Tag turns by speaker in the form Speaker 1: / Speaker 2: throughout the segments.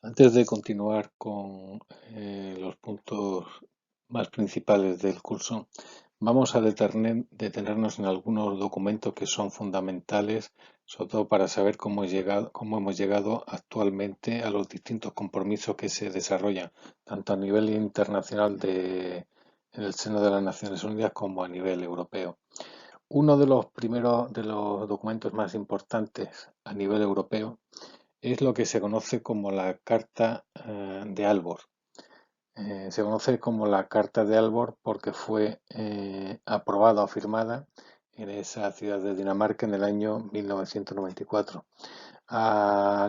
Speaker 1: Antes de continuar con los puntos más principales del curso, vamos a detenernos en algunos documentos que son fundamentales, sobre todo para saber cómo hemos llegado actualmente a los distintos compromisos que se desarrollan, tanto a nivel internacional en el seno de las Naciones Unidas como a nivel europeo. Uno de los primeros de los documentos más importantes a nivel europeo es lo que se conoce como la Carta de Aalborg. Se conoce como la Carta de Aalborg porque fue aprobada o firmada en esa ciudad de Dinamarca en el año 1994. A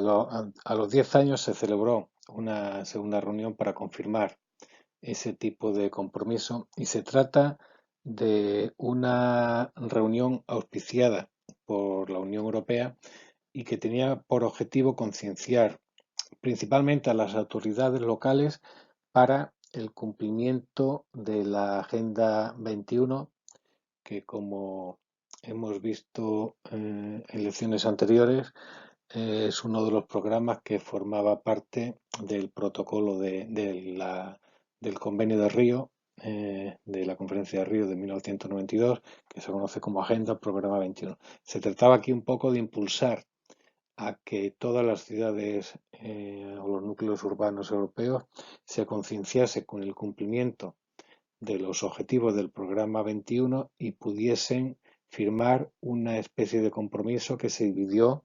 Speaker 1: los 10 años se celebró una segunda reunión para confirmar ese tipo de compromiso y se trata de una reunión auspiciada por la Unión Europea y que tenía por objetivo concienciar principalmente a las autoridades locales para el cumplimiento de la Agenda 21, que como hemos visto en lecciones anteriores, es uno de los programas que formaba parte del protocolo del Convenio de Río, de la Conferencia de Río de 1992, que se conoce como Agenda Programa 21. Se trataba aquí un poco de impulsar a que todas las ciudades o los núcleos urbanos europeos se concienciase con el cumplimiento de los objetivos del programa 21 y pudiesen firmar una especie de compromiso que se dividió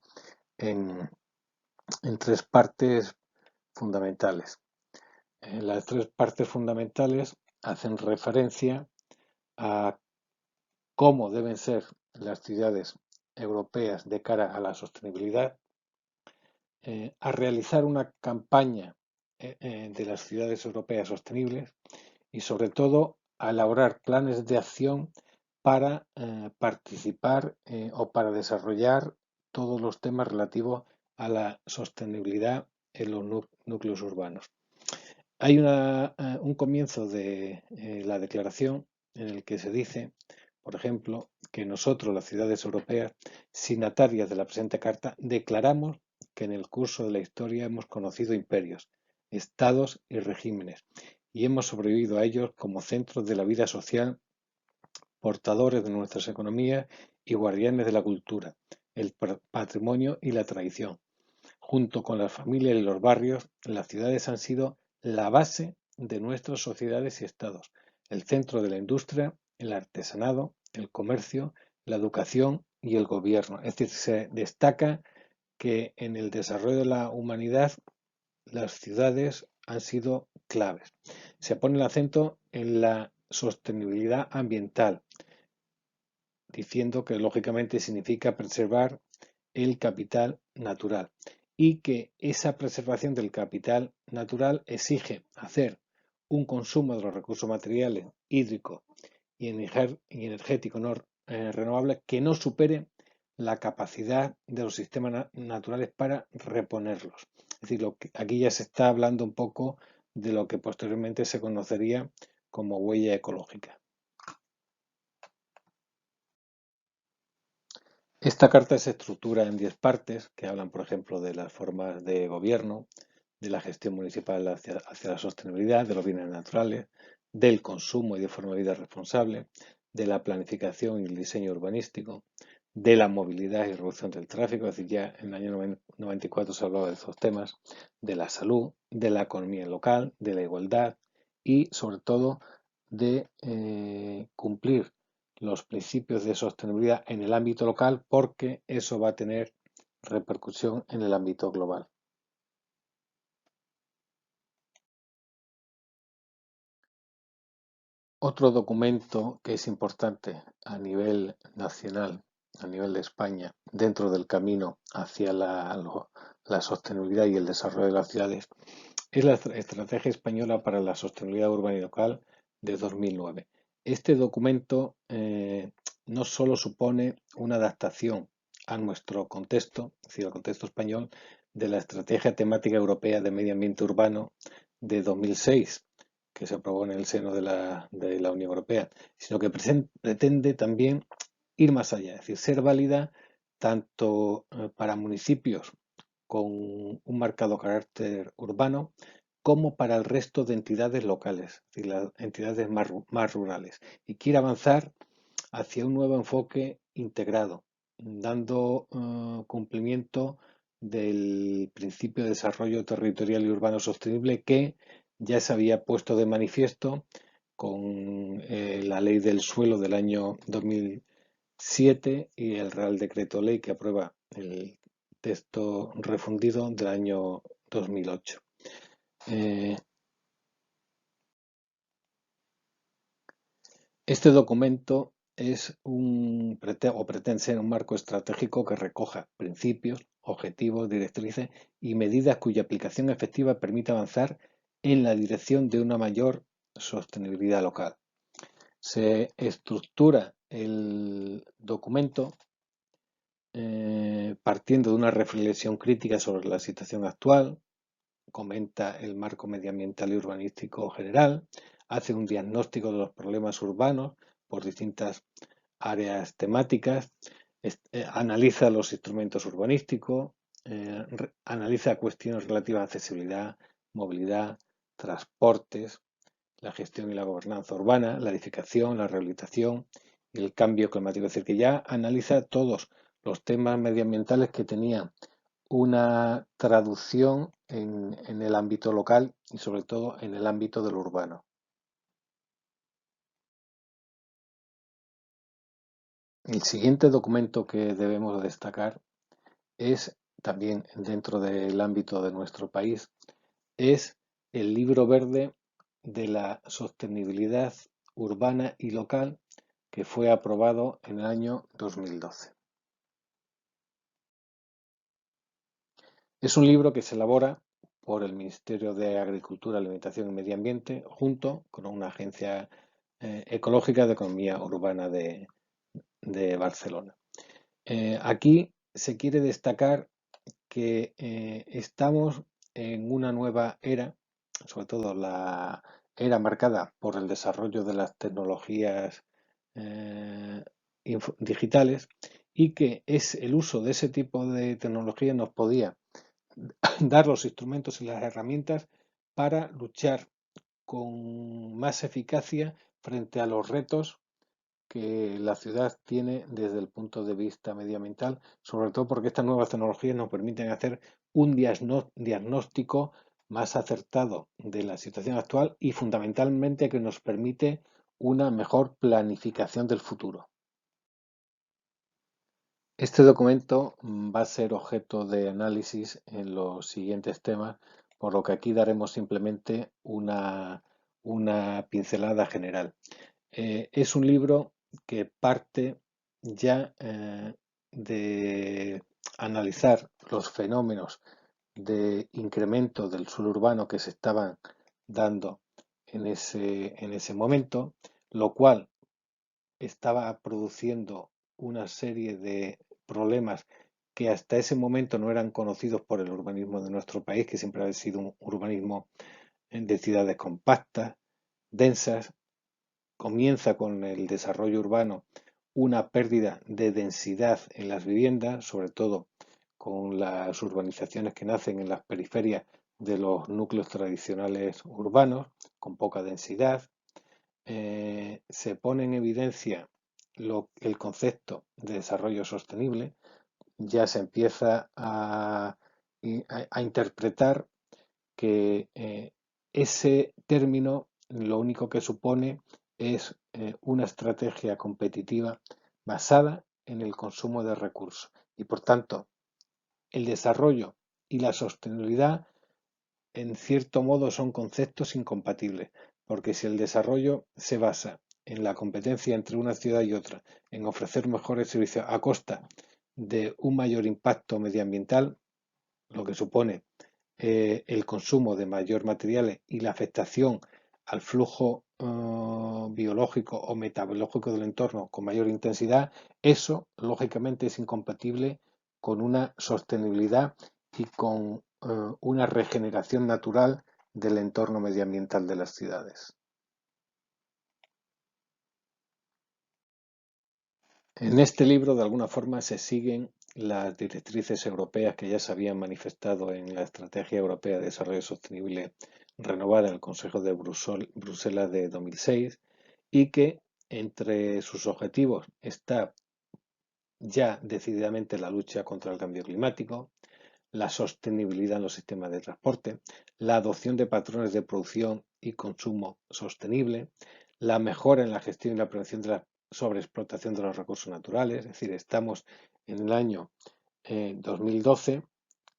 Speaker 1: en, en tres partes fundamentales. Las tres partes fundamentales hacen referencia a cómo deben ser las ciudades europeas de cara a la sostenibilidad, a realizar una campaña de las ciudades europeas sostenibles y sobre todo a elaborar planes de acción para participar o para desarrollar todos los temas relativos a la sostenibilidad en los núcleos urbanos. Hay un comienzo de la declaración en el que se dice, por ejemplo, que nosotros, las ciudades europeas, signatarias de la presente carta, declaramos que en el curso de la historia hemos conocido imperios, estados y regímenes, y hemos sobrevivido a ellos como centros de la vida social, portadores de nuestras economías y guardianes de la cultura, el patrimonio y la tradición. Junto con las familias y los barrios, las ciudades han sido la base de nuestras sociedades y estados, el centro de la industria, el artesanado, el comercio, la educación y el gobierno. Es decir, se destaca que en el desarrollo de la humanidad las ciudades han sido claves. Se pone el acento en la sostenibilidad ambiental, diciendo que lógicamente significa preservar el capital natural y que esa preservación del capital natural exige hacer un consumo de los recursos materiales, hídricos y energéticos renovables que no supere la capacidad de los sistemas naturales para reponerlos. Es decir, aquí ya se está hablando un poco de lo que posteriormente se conocería como huella ecológica. Esta carta se estructura en 10 partes que hablan, por ejemplo, de las formas de gobierno, de la gestión municipal hacia la sostenibilidad, de los bienes naturales, del consumo y de forma de vida responsable, de la planificación y el diseño urbanístico, de la movilidad y reducción del tráfico, es decir, ya en el año 94 se hablaba de estos temas, de la salud, de la economía local, de la igualdad y, sobre todo, de cumplir los principios de sostenibilidad en el ámbito local porque eso va a tener repercusión en el ámbito global. Otro documento que es importante a nivel nacional, a nivel de España, dentro del camino hacia la sostenibilidad y el desarrollo de las ciudades, es la Estrategia Española para la Sostenibilidad Urbana y Local de 2009. Este documento no solo supone una adaptación a nuestro contexto, es decir, al contexto español, de la Estrategia Temática Europea de Medio Ambiente Urbano de 2006, que se aprobó en el seno de la Unión Europea, sino que pretende también ir más allá, es decir, ser válida tanto para municipios con un marcado carácter urbano, como para el resto de entidades locales, es decir, las entidades más rurales, y quiere avanzar hacia un nuevo enfoque integrado, dando cumplimiento del principio de desarrollo territorial y urbano sostenible que ya se había puesto de manifiesto con la Ley del Suelo del año 2007 y el Real Decreto Ley que aprueba el texto refundido del año 2008. Este documento pretende ser un marco estratégico que recoja principios, objetivos, directrices y medidas cuya aplicación efectiva permita avanzar en la dirección de una mayor sostenibilidad local. Se estructura el documento partiendo de una reflexión crítica sobre la situación actual, comenta el marco medioambiental y urbanístico general, hace un diagnóstico de los problemas urbanos por distintas áreas temáticas, analiza los instrumentos urbanísticos, analiza cuestiones relativas a accesibilidad, movilidad, transportes, la gestión y la gobernanza urbana, la edificación, la rehabilitación y el cambio climático. Es decir, que ya analiza todos los temas medioambientales que tenían una traducción en el ámbito local y sobre todo en el ámbito de lo urbano. El siguiente documento que debemos destacar es también dentro del ámbito de nuestro país, es el Libro Verde de la Sostenibilidad Urbana y Local que fue aprobado en el año 2012. Es un libro que se elabora por el Ministerio de Agricultura, Alimentación y Medio Ambiente junto con una agencia ecológica de economía urbana de Barcelona. Aquí se quiere destacar que estamos en una nueva era, sobre todo la era marcada por el desarrollo de las tecnologías eh, digitales y que es el uso de ese tipo de tecnología nos podía dar los instrumentos y las herramientas para luchar con más eficacia frente a los retos que la ciudad tiene desde el punto de vista medioambiental, sobre todo porque estas nuevas tecnologías nos permiten hacer un diagnóstico más acertado de la situación actual y fundamentalmente que nos permite una mejor planificación del futuro. Este documento va a ser objeto de análisis en los siguientes temas, por lo que aquí daremos simplemente una pincelada general. Es un libro que parte ya de analizar los fenómenos de incremento del suelo urbano que se estaban dando en ese momento, lo cual estaba produciendo una serie de problemas que hasta ese momento no eran conocidos por el urbanismo de nuestro país, que siempre ha sido un urbanismo de ciudades compactas, densas. Comienza con el desarrollo urbano una pérdida de densidad en las viviendas, sobre todo con las urbanizaciones que nacen en las periferias de los núcleos tradicionales urbanos, con poca densidad. Se pone en evidencia el concepto de desarrollo sostenible, ya se empieza a interpretar que ese término lo único que supone es una estrategia competitiva basada en el consumo de recursos y por tanto el desarrollo y la sostenibilidad en cierto modo son conceptos incompatibles, porque si el desarrollo se basa en la competencia entre una ciudad y otra, en ofrecer mejores servicios a costa de un mayor impacto medioambiental, lo que supone el consumo de mayor materiales y la afectación al flujo biológico o metabológico del entorno con mayor intensidad, eso lógicamente es incompatible con una sostenibilidad y con una regeneración natural del entorno medioambiental de las ciudades. En este libro, de alguna forma, se siguen las directrices europeas que ya se habían manifestado en la Estrategia Europea de Desarrollo Sostenible renovada en el Consejo de Bruselas de 2006 y que entre sus objetivos está ya decididamente la lucha contra el cambio climático, la sostenibilidad en los sistemas de transporte, la adopción de patrones de producción y consumo sostenible, la mejora en la gestión y la prevención de la sobreexplotación de los recursos naturales, es decir, estamos en el año 2012,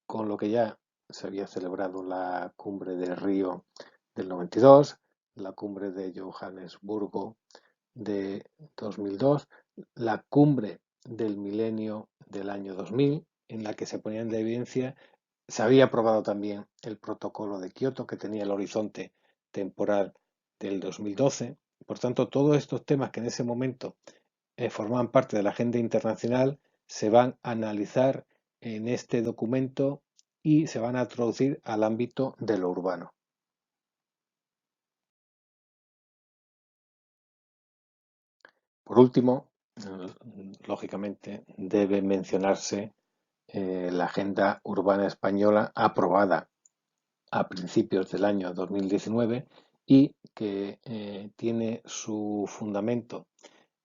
Speaker 1: con lo que ya se había celebrado la cumbre de Río del 92, la cumbre de Johannesburgo de 2002, la cumbre del milenio del año 2000, en la que se ponían de evidencia, se había aprobado también el protocolo de Kioto, que tenía el horizonte temporal del 2012. Por tanto, todos estos temas que en ese momento formaban parte de la agenda internacional se van a analizar en este documento y se van a traducir al ámbito de lo urbano. Por último, lógicamente, debe mencionarse la Agenda Urbana Española aprobada a principios del año 2019 y que tiene su fundamento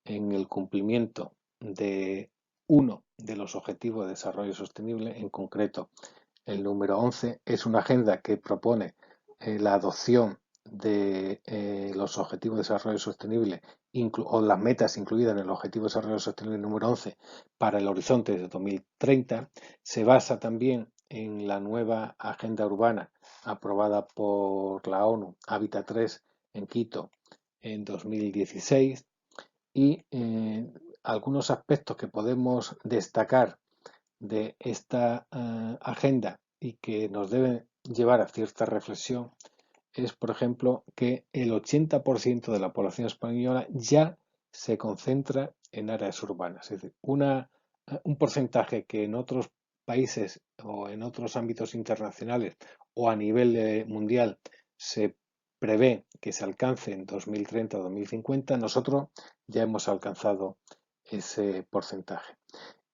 Speaker 1: en el cumplimiento de uno de los Objetivos de Desarrollo Sostenible, en concreto el número 11. Es una agenda que propone la adopción de los Objetivos de Desarrollo Sostenible o las metas incluidas en el Objetivo de Desarrollo Sostenible número 11 para el horizonte de 2030. Se basa también en la nueva agenda urbana aprobada por la ONU, Hábitat 3, en Quito en 2016. Y algunos aspectos que podemos destacar de esta agenda y que nos deben llevar a cierta reflexión es, por ejemplo, que el 80% de la población española ya se concentra en áreas urbanas. Es decir, un porcentaje que en otros países o en otros ámbitos internacionales o a nivel mundial se prevé que se alcance en 2030 o 2050, nosotros ya hemos alcanzado ese porcentaje.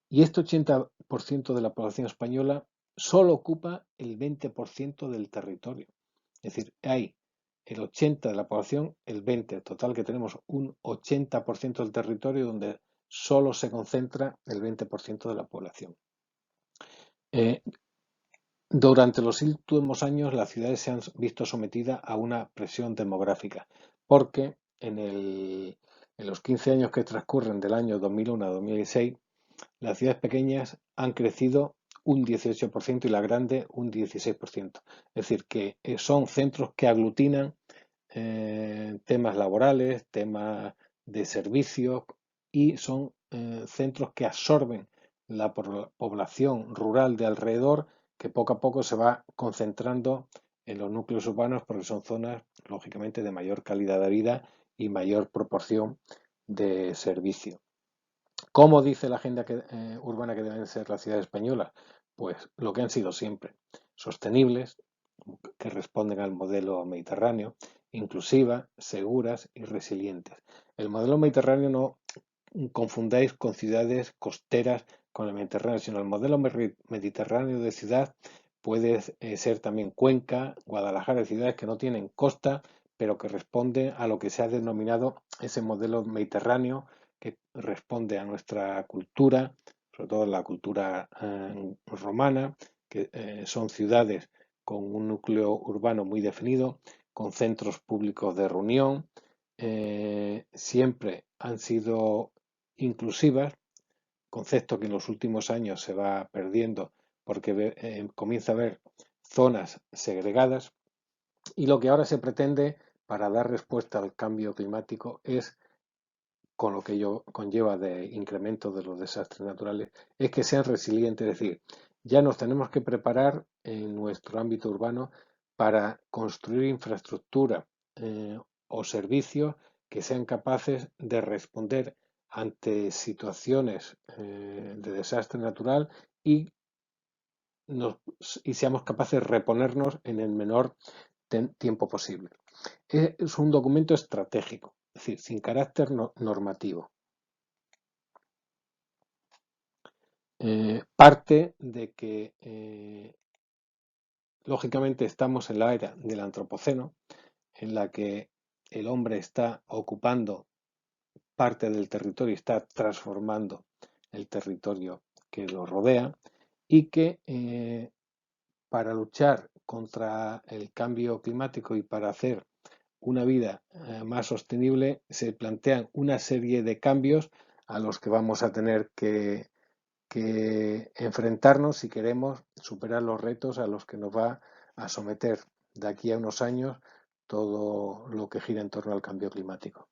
Speaker 1: Y este 80% de la población española solo ocupa el 20% del territorio. Es decir, hay el 80% de la población, el 20%, total que tenemos un 80% del territorio donde solo se concentra el 20% de la población. Eh, Durante los últimos años las ciudades se han visto sometidas a una presión demográfica porque en los 15 años que transcurren del año 2001 a 2016 las ciudades pequeñas han crecido un 18% y las grandes un 16%. Es decir, que son centros que aglutinan temas laborales, temas de servicios y son centros que absorben la población rural de alrededor que poco a poco se va concentrando en los núcleos urbanos porque son zonas lógicamente de mayor calidad de vida y mayor proporción de servicio. ¿Cómo dice la agenda urbana que deben ser las ciudades españolas? Pues lo que han sido siempre, sostenibles, que responden al modelo mediterráneo, inclusivas, seguras y resilientes. El modelo mediterráneo no confundáis con ciudades costeras con el Mediterráneo, sino el modelo mediterráneo de ciudad puede ser también Cuenca, Guadalajara, ciudades que no tienen costa, pero que responden a lo que se ha denominado ese modelo mediterráneo que responde a nuestra cultura, sobre todo la cultura romana, que son ciudades con un núcleo urbano muy definido, con centros públicos de reunión, siempre han sido inclusivas, concepto que en los últimos años se va perdiendo porque comienza a haber zonas segregadas y lo que ahora se pretende para dar respuesta al cambio climático es, con lo que ello conlleva de incremento de los desastres naturales, es que sean resilientes, es decir, ya nos tenemos que preparar en nuestro ámbito urbano para construir infraestructura o servicios que sean capaces de responder ante situaciones de desastre natural y, y seamos capaces de reponernos en el menor tiempo posible. Es un documento estratégico, es decir, sin carácter normativo. parte de que, lógicamente, estamos en la era del antropoceno, en la que el hombre está ocupando parte del territorio, está transformando el territorio que lo rodea y que para luchar contra el cambio climático y para hacer una vida más sostenible se plantean una serie de cambios a los que vamos a tener que enfrentarnos si queremos superar los retos a los que nos va a someter de aquí a unos años todo lo que gira en torno al cambio climático.